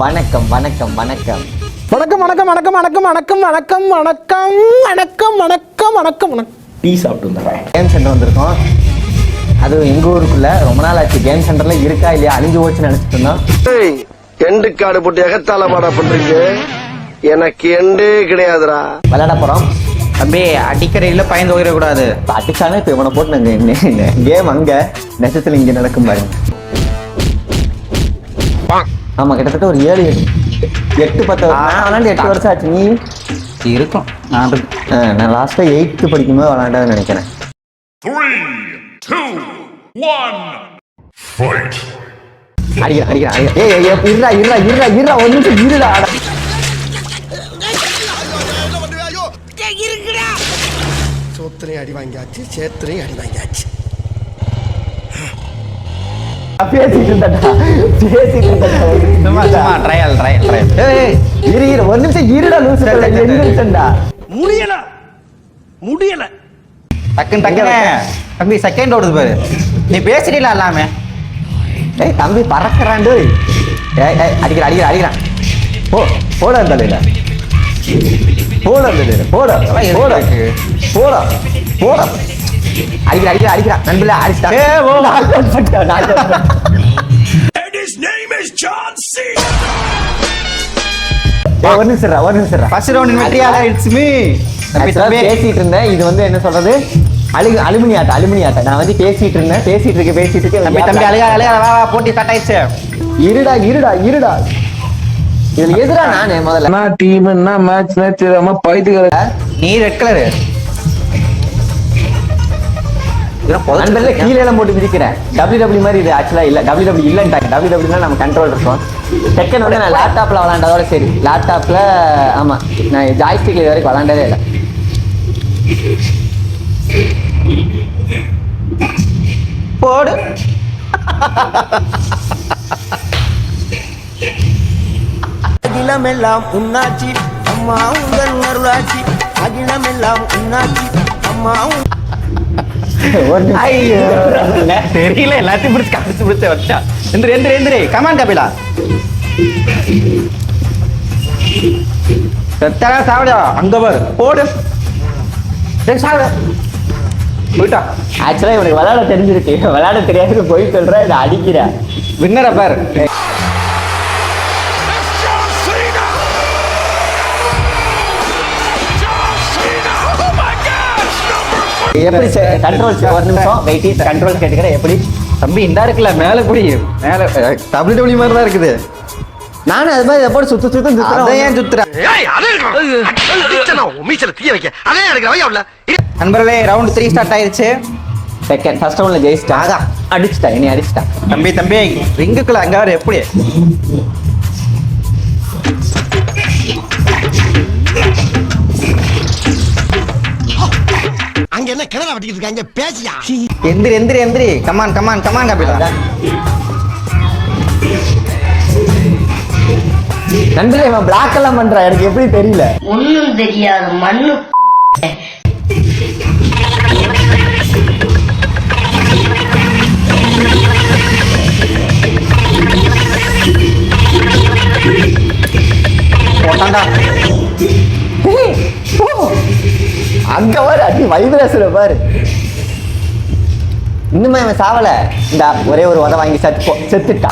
வணக்கம் வணக்கம் வணக்கம் வணக்கம் வணக்கம் வணக்கம் வணக்கம் வணக்கம் வணக்கம் வணக்கம் வணக்கம் வணக்கம் வணக்கம் வணக்கம் டீ சாப்பிட்டு வந்துடுறேன். கேம் சென்டர் வந்திருக்கோம். அது எங்க ஊருக்குள்ள ரொம்ப நாள் ஆச்சு. கேம் சென்டர்ல இருக்கா இல்லையா அழிஞ்சு போச்சுன்னு நினைச்சிட்டு இருந்தோம். எண்டு காடு போட்டு எகத்தால பாடா பண்றீங்க. எனக்கு எண்டே கிடையாதுடா. விளையாட போறோம். அப்படியே அடிக்கடையில் பயந்து போயிடக்கூடாது. அடிச்சானே இப்ப இவனை போட்டு நாங்க கேம் அங்க நெசத்துல இங்க நடக்கும் பாருங்க. ஆமா கிட்டத்தட்ட ஒரு 7-8 விளாண்டு 8 வருஷம் ஆச்சு. நீ இருக்கும். நான் லாஸ்டா 8th படிக்கும்போது விளாண்டதுன்னு நினைக்கிறேன். 3, 2, 1, fight! அடிக்கிறேன். ஏய் இருடா ஒரு நிமிஷம் இருடா. சோத்திரையும் அடி வாங்கியாச்சு, சேத்திரையும் அடி வாங்கியாச்சு. பேசிட்டு இருந்தா ட்ரையல் இரு ஒரு நிமிஷம் இருடா லூசு. 2 நிமிஷம்டா. முடியல டக்குன்னு தம்பி செகண்ட் ஓடுது பாரு. நீ பேசுறீல எல்லாமே. ஏய் தம்பி பறக்கிறாண்டு. அடிக்கிறான். போட அந்த தலையில போட அடிக்கிறான் நண்பர்களே. ஒரு நிமிஷம் ஃபர்ஸ்ட் ரவுண்ட் வெற்றியாளா இட்ஸ் மீ. பேசிட்டு இருந்தேன். இது வந்து என்ன சொல்றது, அலுமினி ஆட்டம். நான் வந்து பேசிட்டு இருக்க தம்பி அழுகா போட்டி ஸ்டார்ட் ஆயிடுச்சு. இருடா இதுல எதிரா நானே முதல்ல டீம் மேட்ச் தெரியாம பைத்துக்கிற. நீ ரெட் கலரு கீழே எல்லாம் போட்டு மிதிக்கிறேன். WWE மாதிரி இது ஆக்சுவலா இல்ல. WWE இல்லன்ட்டாங்க. WWE நம்ம கண்ட்ரோல் இருக்கும். செகண்ட் வந்து நான் லேப்டாப்ல விளாண்டதோட சரி. லேப்டாப்ல ஆமா நான் ஜாய்ஸ்டிக்ல இது வரைக்கும் விளாண்டதே இல்லை. போடு. அகிலமெல்லாம் உன்னாச்சி அம்மா உங்கள் அருளாச்சி. அகிலமெல்லாம் உன்னாச்சி அம்மா. தெரியல எல்லாத்தையும் பிடிச்சு வச்சா. எந்திரி கமான் கபிலா. சாப்பிடா அங்க பாரு. போடு போயிட்டா. ஆக்சுவலா இவனுக்கு விளையாட தெரிஞ்சிருக்கு. விளையாட தெரியாது போய் சொல்றேன். இதை அடிக்கிறேன். வின்னரை பாரு. எப்படி கண்ட்ரோல் ஒரு நிமிஷம் வெயிட்டி கண்ட்ரோல் கேட்டுக்கிறேன். எப்படி தம்பி இந்த இருக்குல்ல மேல குடி மேல WWE மாதிரி தான் இருக்குது. நானும் அது மாதிரி எப்போ சுத்துறேன். ஏன் சுத்துறேன் நண்பர்களே. ரவுண்ட் 3 ஸ்டார்ட் ஆயிருச்சு. செகண்ட் ஃபர்ஸ்ட் ரவுண்ட்ல ஜெயிச்சிட்டா. அடிச்சிட்டா இனி அடிச்சிட்டா. தம்பி ரிங்குக்குள்ள அங்க வர எப்படி அங்க என்ன கிணறு வட்டிக்கிட்டு இருக்காங்க பேசியா. எந்திரி கமான் கபிலா. நண்பர்களே இவன் பிளாக் எல்லாம் பண்றான். எனக்கு எப்படி தெரியல. ஒன்னும் தெரியாது மண்ணு. போட்டாண்டா. அங்க பாரு அடி வைப்ரேஷன் பாரு. இன்னுமே அவன் சாவல. இந்த ஒரே ஒரு உத வாங்கி செத்துட்டா.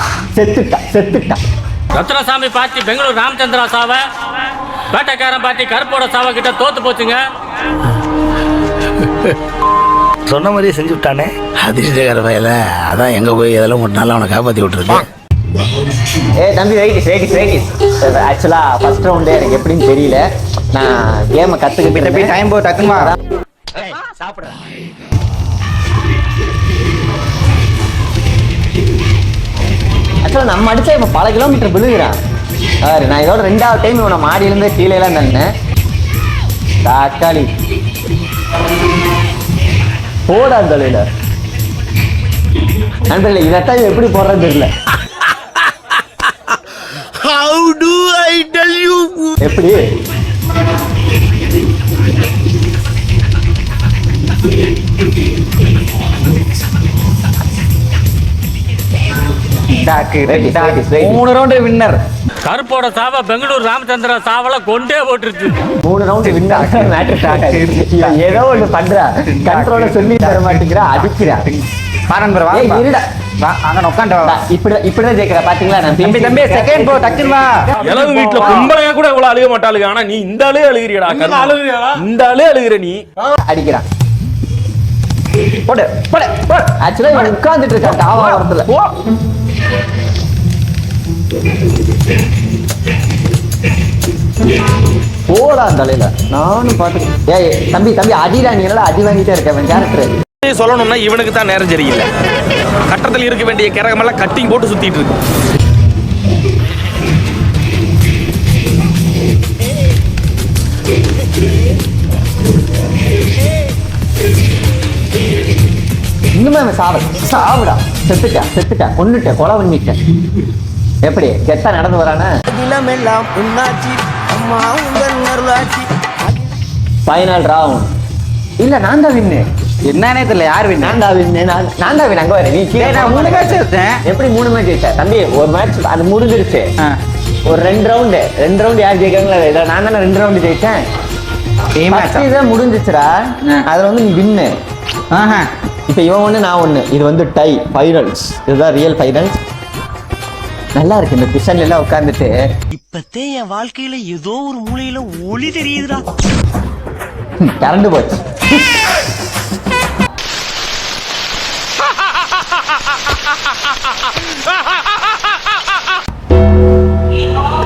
ரத்னசாமி பார்ட்டி பெங்களூர் ராமச்சந்திரா சாவ, வேட்டைக்காரன் பார்ட்டி கருப்போட சாவ கிட்ட தோத்து போச்சுங்க. சொன்ன மாதிரியே செஞ்சு விட்டானே அதிர்ஷ்டக்கார வயல. அதான் எங்க போய் இதெல்லாம் ஒரு நாள் அவனை காப்பாற்றி விட்டுருக்கு. தம்பி ரைட்டிஸ். ஆக்சுவலா ஃபர்ஸ்ட் ரவுண்டே எனக்கு எப்படின்னு தெரியல. நான் கேமை கத்துக்கிட்டு போய் டைம் போ டக்குமா சாப்பிட. ஆக்சுவலா நம்ம அடிச்சா இப்ப பல கிலோமீட்டர் விழுகிறான். நான் இதோட 2வது டைம் இவனை மாடியிலிருந்து கீழே எல்லாம் தந்தேன். தக்காளி போடா தலையில. நண்பர்களே இதைத்தான் எப்படி போடுறது தெரியல. How do I tell you? எப்படி 3 ரவுண்டு வின்னர். கருப்போட சாவை பெங்களூர் ராமச்சந்திரா சாவல கொண்டே போட்டுருச்சு. 3 ரவுண்ட் வின் மேட்டர் ஏதோ ஒண்ணு பண்றா, கண்ட்ரோல சொல்லி தர மாட்டேங்கிறா, அடிக்கிறா. பாரன் வா இருடா, அங்க உட்காந்து இப்படிதான் ஜெயிக்கிறா பாத்தீங்களா? நான் தம்பி தம்பி செகண்ட் போ, டக்குன்னு வா. இளவு வீட்டுல கும்பலையா கூட இவ்வளவு அழுக மாட்டாளுங்க, ஆனா நீ இந்த ஆளே அழுகிறியடா. இந்த ஆளே அழுகிற நீ. அடிக்கிறான். போடு போடு போடு. ஆக்சுவலா இவன் உட்கார்ந்துட்டு இருக்கான் டாவா வரத்துல. போடா தலையில நானும் பாத்துக்கேன். ஏய் தம்பி தம்பி அடிடா, நீ எல்லாம் அடி வாங்கிட்டே இருக்க கேரக்டர். சொல்லணும்னா இவனுக்கு தான் நேரம் சரியில்லை. கட்டத்தில் இருக்க வேண்டிய கிரகமெல்லாம் கட்டிங் போட்டு சுத்திட்டு இருக்கு. இன்னுமே அவன் சாவுடா, செத்துட்டா கொலை பண்ணிட்டேன். எப்படி கெட்டா நடந்து வரானா? ஃபைனல் ரவுண்ட் இல்ல, நான் தான் வின்னு. என்னன்னே தெரியல யார் வின். நான் தான் வின். அங்க வர நீ கீழே. நான் 3 மேட்ச் எடுத்தேன். எப்படி 3 மேட்ச் ஜெயிச்ச தம்பி? ஒரு மேட்ச் அது முடிஞ்சிருச்சு. ஒரு 2 ரவுண்டு யார் ஜெயிக்கிறாங்களோ இதை நான் தானே 2 ரவுண்டு ஜெயிச்சேன். இதான் முடிஞ்சிச்சுடா. அதுல வந்து நீ வின்னு. இப்ப இவன் 1 நான் 1. இது வந்து டை ஃபைனல்ஸ். இதுதான் ரியல் ஃபைனல்ஸ். நல்லா இருக்கு இந்த கிஷன்ல எல்லாம் உட்கார்ந்துட்டு. இப்பத்தே என் வாழ்க்கையில ஏதோ ஒரு மூலையில ஒளி தெரியுதுடா. கரண்டு போச்சு.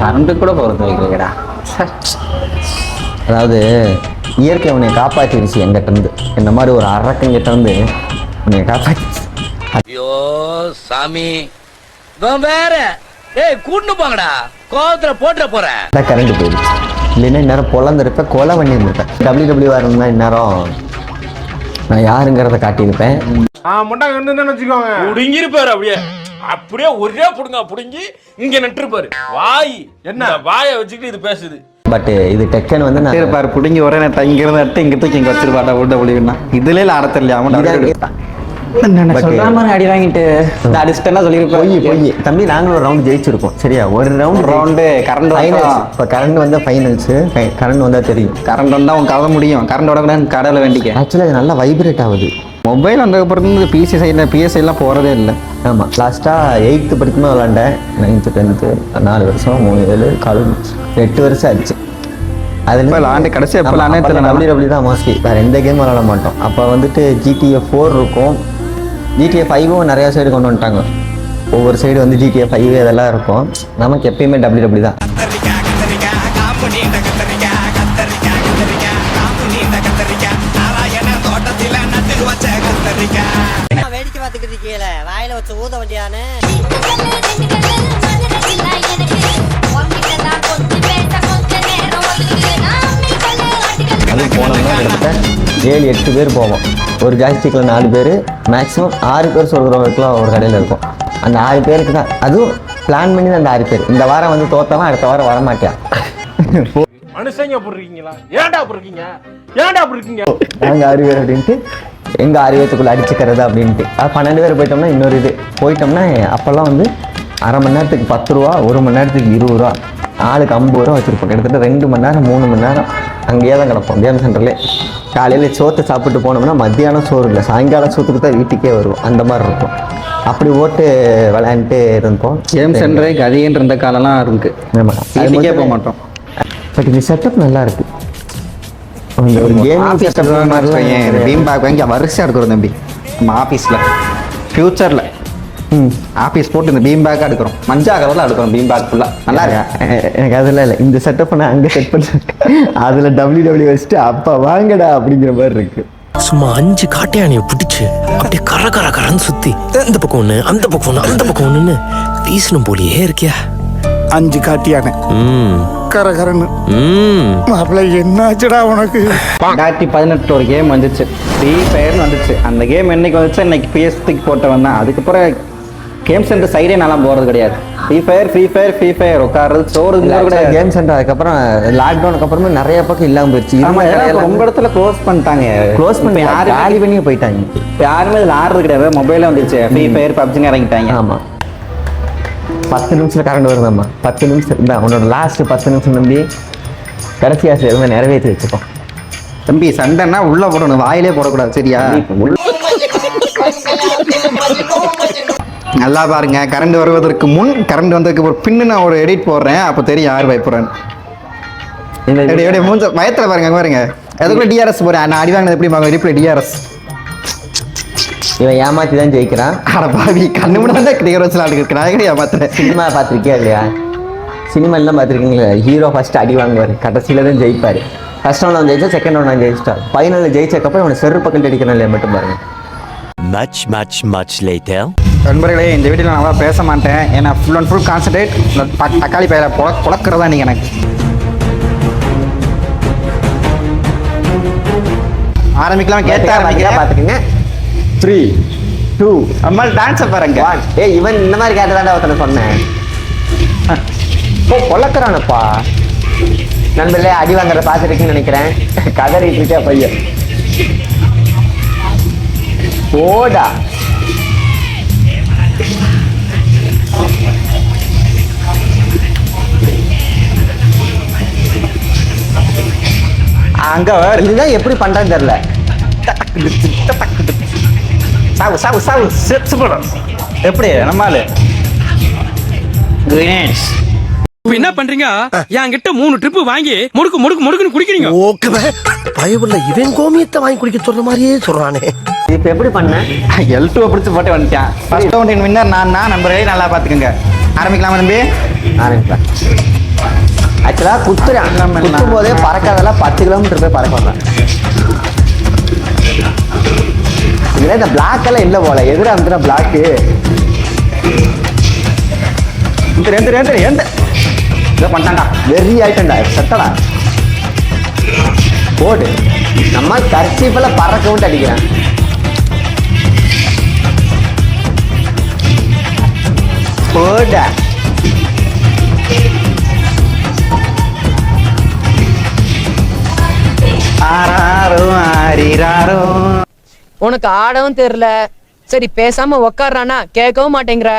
கரண்டு கூட போறது வைக்கிறீங்கடா. அதாவது இயற்கை உன்னை காப்பாற்றிடுச்சு எங்கிட்ட இருந்து. இந்த மாதிரி ஒரு அரக்கங்கிட்ட இருந்து உன்னை காப்பாற்றிடுச்சு. ஐயோ சாமி வேற கூட்டு போங்கடா, கோவத்துல போட்டுற போறேன். கரண்ட் போயிடுச்சு. இல்லைன்னா இந்நேரம் பொழந்திருப்பேன், கொலை பண்ணியிருந்திருப்பேன். WWE இருந்தா இந்நேரம் நான் யாருங்கிறத காட்டியிருப்பேன். புடுங்கிருப்பாரு அப்படியே அப்படியே ஒரே புடுங்க புடுங்கி இங்க நட்டுருப்பாரு. வாய் என்ன வாயை வச்சுக்கிட்டு இது பேசுது. பட் இது டெக்கன் வந்து நான் இருப்பாரு புடுங்கி ஒரே நேரத்தை இங்கிருந்து நட்டு இங்க தூக்கி இங்க வச்சிருப்பாட்டா உள்ள ஒளிவுனா இதுல ஆட தெரியல. அவன் அடி வாங்கிட்டு போய் தம்பி நாங்களும் ஒரு ரவுண்ட் ஜெயிச்சிருக்கோம். சரியா? ஒரு ரவுண்டு கரண்ட் இப்போ கரண்ட் வந்தா ஃபைனல்ஸ். கரண்ட் வந்தா தெரியும். கரண்ட் வந்தா உன் கதை முடியும். கரண்டோட கூட கடலை வேண்டிக்க. ஆக்சுவலாக அது நல்லா வைப்ரேட் ஆகுது. மொபைல் வந்ததுக்கப்புறம் பிசி சைடில் பிஎஸ்ஐலாம் போகிறதே இல்லை. ஆமாம், லாஸ்ட்டாக 8th படிக்கும்போது விளாண்டேன். 9th 10th 4 வருஷம் 3 7 காலேஜ் 8 வருஷம் ஆச்சு. அதில் விளாண்டு கடைசி எப்போ WWE தான் மோஸ்ட்லி. வேறு எந்த கேம் விளாட மாட்டோம். அப்போ வந்துட்டு GTA 4 இருக்கும். GTA 5 நிறையா சைடு கொண்டு வந்துட்டாங்க. ஒவ்வொரு சைடு வந்து GTA 5 இதெல்லாம் இருக்கும். நமக்கு எப்பயுமே WWE தான். வேடிக்கை பார்த்துக்கிட்டு இருக்கீங்களே, வாயில வச்சு ஊத வண்டியானு. அது போனோம்னா கிட்டத்தட்ட 7-8 பேர் போவோம். ஒரு ஜாய்ஸ்டிக்கில் 4 பேர், மேக்ஸிமம் 6 பேர் சொல்கிறவங்களுக்குலாம் ஒரு கடையில் இருக்கும். அந்த 6 பேருக்கு தான் அதுவும் பிளான் பண்ணி அந்த 6 பேர். இந்த வாரம் வந்து தோத்தவன் அடுத்த வாரம் வரமாட்டான். மனுஷங்க அப்படி இருக்கீங்களா? ஏன்டா அப்படி இருக்கீங்க? ஏன்டா அப்படி இருக்கீங்க? நாங்கள் 6 பேர் அப்படின்ட்டு எங்கள் 6 பேர்த்துக்குள்ளே அடிச்சுக்கிறது அப்படின்ட்டு. 12 பேர் போயிட்டோம்னா இன்னொரு இது போயிட்டோம்னா அப்போல்லாம் வந்து அரை மணி நேரத்துக்கு 10 ரூபா, 1 மணி நேரத்துக்கு 20 ரூபா, ஆளுக்கு 50 ரூபா வச்சுருப்போம். கிட்டத்தட்ட 2 மணி நேரம் 3 மணி நேரம் அங்கேயே தான் கிடப்போம் கேம் சென்டர்லேயே. காலையில் சோத்தை சாப்பிட்டு போனோம்னா மத்தியானம் சோறு இல்லை, சாயங்காலம் சோத்துக்கு தான் வீட்டுக்கே வருவோம். அந்த மாதிரி இருக்கும். அப்படி ஓட்டு விளையாண்டுட்டு இருந்தோம். கேம் சென்டரே கதின்னு இருந்த காலம்லாம் இருக்கு. ஆமாம், வீட்டுக்கே போக மாட்டோம். பட் இந்த செட்டப் நல்லா இருக்கு. ஒரு கேமிங் செட்டப் பீம் பேக் வாங்கி வரிசையாக எடுக்கிறோம் தம்பி. நம்ம ஆஃபீஸில் ஃப்யூச்சரில் ஆஃபீஸ் போட்டு இந்த பீம் பேக்காக எடுக்கிறோம். மஞ்சள் கலரில் எடுக்கிறோம் பீம் பேக் ஃபுல்லாக. நல்லா இருக்கு. எனக்கு அதெல்லாம் இல்லை. இந்த செட்டப்பை நான் அங்கே செட் பண்ண அதில் WWE வச்சுட்டு அப்போ வாங்கடா அப்படிங்கிற மாதிரி இருக்கு. சும்மா 5 காட்டு யானையை பிடிச்சு அப்படியே கரன்னு சுத்தி இந்த பக்கம் ஒண்ணு அந்த பக்கம் ஒண்ணு அந்த பக்கம் ஒண்ணுன்னு வீசணும் போலியே இருக்கியா. 5 காட்டியான கரகரன்னு மாப்பிள்ள என்னாச்சுடா உனக்கு? 2018 ஒரு கேம் வந்துச்சு, ஃப்ரீ ஃபயர்னு வந்துச்சு. அந்த கேம் என்னைக்கு வந்துச்சு, இன்னைக்கு PS3 போட்டவன் தான். அதுக்கப்புறம் கேம் சென்டர் சைடே நல்லா போகிறது கிடையாது. ஃப்ரீ ஃபயர் உட்கார்றது சோறு கிடையாது. கேம் சென்டர் அதுக்கப்புறம் லாக்டவுனுக்கு அப்புறமே நிறைய பக்கம் இல்லாமல் போயிடுச்சு. ரொம்ப இடத்துல க்ளோஸ் பண்ணிட்டாங்க. க்ளோஸ் பண்ணி காலி பண்ணியே போயிட்டாங்க. யாருமே இதில் ஆடுறது கிடையாது. மொபைலில் வந்துச்சு ஃப்ரீ ஃபயர் பப்ஜின்னு இறங்கிட்டாங்க. ஆமாம், 10 நிமிஷத்துல கரண்ட் வருதாம்மா. 10 நிமிஷம் தான் உன்னோட லாஸ்ட் 10 நிமிஷம் தம்பி. கடைசி ஆசை எதுவுமே நிறைவேற்றி வச்சுக்கோ தம்பி. சண்டைன்னா உள்ள போடணும், வாயிலே போடக்கூடாது, சரியா? நல்லா பாருங்க, கரண்ட் வருவதற்கு முன் கரண்ட் வந்ததுக்கு ஒரு பின்னு நான் ஒரு எடிட் போடுறேன், அப்போ தெரியும் யார் பயப்படுறேன். மூஞ்ச பயத்தில் பாருங்க, அங்கே பாருங்க. அதுக்குள்ள டிஆர்எஸ் போறேன். நான் அடி வாங்கினது எப்படி வாங்க ரிப்ளை டிஆர்எஸ். இவன் ஏமாத்தி தான் ஜெயிக்கிறான். அட பாவி, கண்ணு முன்னாடி தான் டிஆர்எஸ் ஆடுக்கு நான் கூட ஏமாத்துறேன். சினிமா பார்த்துருக்கியா இல்லையா? சினிமாலாம் பார்த்துருக்கீங்களா? ஹீரோ ஃபர்ஸ்ட் அடி வாங்குவார், கடைசியில் தான் ஜெயிப்பார். ஃபர்ஸ்ட் ஒன்று ஜெயிச்சா, செகண்ட் ஒன்று ஜெயிச்சிட்டார். ஃபைனலில் ஜெயிச்சக்கப்புறம் அவனை செருப்பு பக்கம் அடிக்கணும் இல்லையா மட்டும் பாருங்க. much later. நண்பர்களே, இந்த வீடியோவில் நான் நல்லா பேச மாட்டேன். ஏன்னா ஃபுல் அண்ட் ஃபுல் கான்சன்ட்ரேட் தக்காளி பயிரை புழக்கிறதா நீங்கள் எனக்கு. ஆரம்பிக்கலாம். கேட்ட ஆரம்பிக்கிறேன், பார்த்துக்குங்க. 3, 2 அம்மா டான்ஸை பாருங்க. இவன் இந்த மாதிரி கேட்டதாண்டா ஒருத்தனை சொன்னேன். பொழக்கிறானப்பா. நண்பர்களே, அடி வாங்குறத பார்த்துருக்கீங்கன்னு நினைக்கிறேன். கதறிட்டு இருக்கா பையன். போடா. அங்க இதுதான் எப்படி பண்றேன்னு தெரியல. சாவு சாவு சாவு செத்து போடும். எப்படி நம்மால கிரேனேட்ஸ் என்ன பண்றீங்க? என்கிட்ட 3 ட்ரிப் வாங்கி முடுக்கு முடுக்கு முடுக்குன்னு குடிக்கிறீங்க. ஓகே பயவுள்ள இவன் கோமியத்தை வாங்கி குடிக்க சொல்ற மாதிரியே சொல்றானே. இப்ப எப்படி பண்ண? L2 பிடிச்சு போட்டு வந்துட்டேன். ஃபர்ஸ்ட் ரவுண்ட் வின்னர் நான் தான். நம்பரே நல்லா பாத்துக்கங்க. ஆரம்பிக்கலாமா தம்பி? ஆரம்பிக்கலாம். ஆக்சுவலா குத்தும் போதே பறக்காதெல்லாம் 10 கிலோமீட்டர் போய் பறக்க வரலாம். இதுல இந்த பிளாக் எல்லாம் இல்ல போல. எதிர அந்த பிளாக்கு பண்ணிட்டாண்டா. வெறி ஆயிட்டா சத்தடா. போடு. நம்ம கர்ச்சீஃப்ல பறக்க விட்டு அடிக்கிறேன். போடா. உனக்கு ஆடவும் தெரியல. சரி பேசாம உக்காடுறானா கேட்கவும் மாட்டேங்கிற.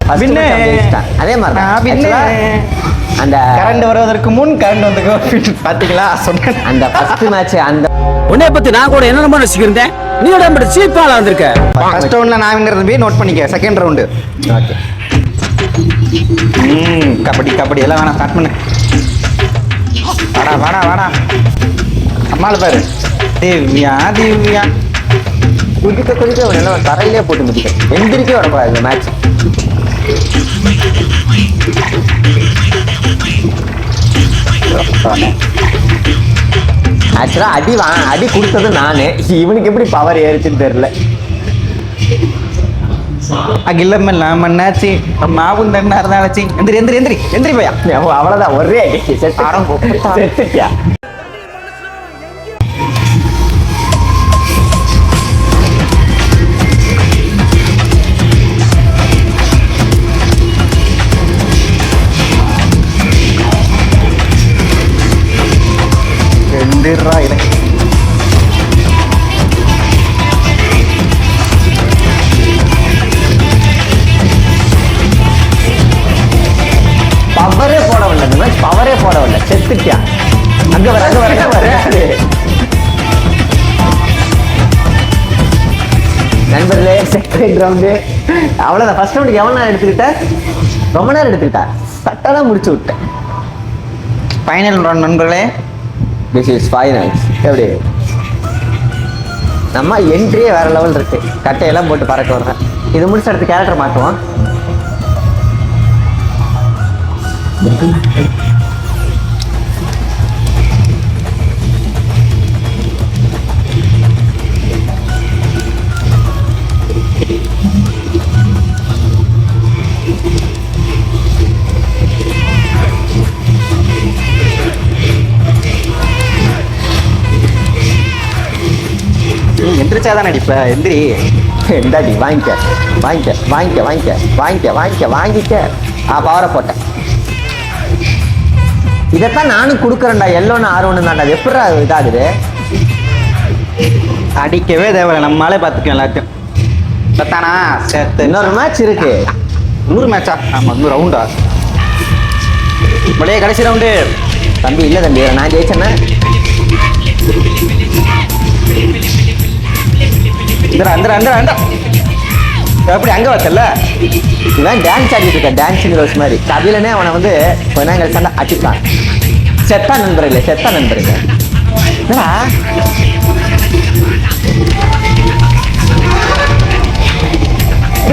அதே மாதிரி அந்த கரண்ட் வருவதற்கு முன் கரண்ட் வந்து பாத்தீங்களா சொன்னேன். அந்த ஃபர்ஸ்ட் மேட்ச் அந்த உன்னை பத்தி நான் கூட என்ன நினைச்சுக்கிறேன். நீ உடம்பு சீப்பால வந்திருக்க. ஃபர்ஸ்ட் ரவுண்ட்ல நான் வின்னர் தம்பி, நோட் பண்ணிக்க. Second round okay. Kabaddi kabaddi எல்லாம் வேணாம், ஸ்டார்ட் பண்ணு. வாடா வாடா வாடா. அம்மாள் பாரு. திவ்யா திவ்யா குதிக்க குதிக்க எல்லாம் தரையிலே போட்டு மிதிக்க. எந்திரிக்கே வரக்கூடாது இந்த மேட்ச். ஆக்சுவலா அடி கொடுத்தது நானு. இவனுக்கு எப்படி பவர் ஏறிச்சுன்னு தெரியல. அகிலம் எல்லாம் மண்ணாச்சு மாவும் தண்ணா இருந்தாச்சு. எந்திரி எந்திரி எந்திரி எந்திரி போயா. அவ்வளவுதான், ஒரே அடி செத்துட்டியா. எந்திரா இல்லை. பவரே போடவில்லை. இந்த மாதிரி பவரே போடவில்லை. செத்துட்டியா. அங்க வர அங்க வர அங்க வர. நண்பர்களே, செகண்ட் ரவுண்டு அவ்வளோதான். ஃபர்ஸ்ட் ரவுண்டுக்கு எவ்வளோ நேரம் எடுத்துக்கிட்டேன்? ரொம்ப நேரம் எடுத்துக்கிட்டேன். சட்டெல்லாம் முடிச்சு விட்டேன். ஃபைனல் ரவுண்ட் நண்பர்களே. This is finals. எப்படி நம்ம என்ட்ரியே வேற லெவல் இருக்கு. கட்டையெல்லாம் போட்டு பறக்க வரேன். இது முடிச்ச அடுத்த கேரக்டர் மாற்றுவோம். எந்திரிச்சாதான் நடிப்ப. எந்திரி. எந்தாடி வாங்கிக்க வாங்கிக்க வாங்கிக்க வாங்கிக்க வாங்கிக்க வாங்கிக்க வாங்கிக்க. பவரை போட்டேன். இதைத்தான் நானும் கொடுக்குறேன்டா. எல்லோன்னு R1 தான்டா. அது எப்படா இதாகுது? அடிக்கவே தேவையில்லை, நம்மளாலே பார்த்துக்கோம் எல்லாத்தையும். பத்தானா சேர்த்து இன்னொரு மேட்ச் இருக்கு. 100 மேட்சா? ஆமாம், 100 ரவுண்டா. அப்படியே கடைசி ரவுண்டு. தம்பி இல்லை தம்பி, நான் ஜெயிச்சேன்னா எப்படி அங்கே வச்சல? இவன் டான்ஸ் ஆடிட்டு இருக்க, டான்ஸிங் ரோஸ் மாதிரி. கபிலனே அவனை வந்து கொஞ்ச நேரம் கழிச்சு அடிச்சுட்டான். செத்தா நண்பர் இல்லை, செத்தா நண்பர் இல்லை. என்னடா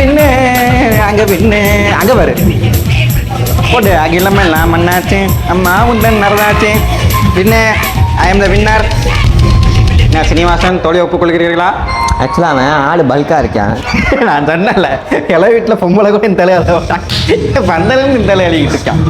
பின்னு அங்கே வரு போட்டு அகிலமே எல்லாம் மண்ணாச்சு, அம்மா உண்டன் நடந்தாச்சு. பின்ன ஐ எம் த வின்னர். நான் சீனிவாசன், தோழி ஒப்புக்கொள்கிறீர்களா? ஆக்சுவலாக அவன் ஆள் பல்காக இருக்கான். நான் சொன்னல, எல்லா வீட்டில் பொம்பளை கூட இந்த தலையால பந்தலும் இந்த தலையாடிக்கிட்டு இருக்கான்.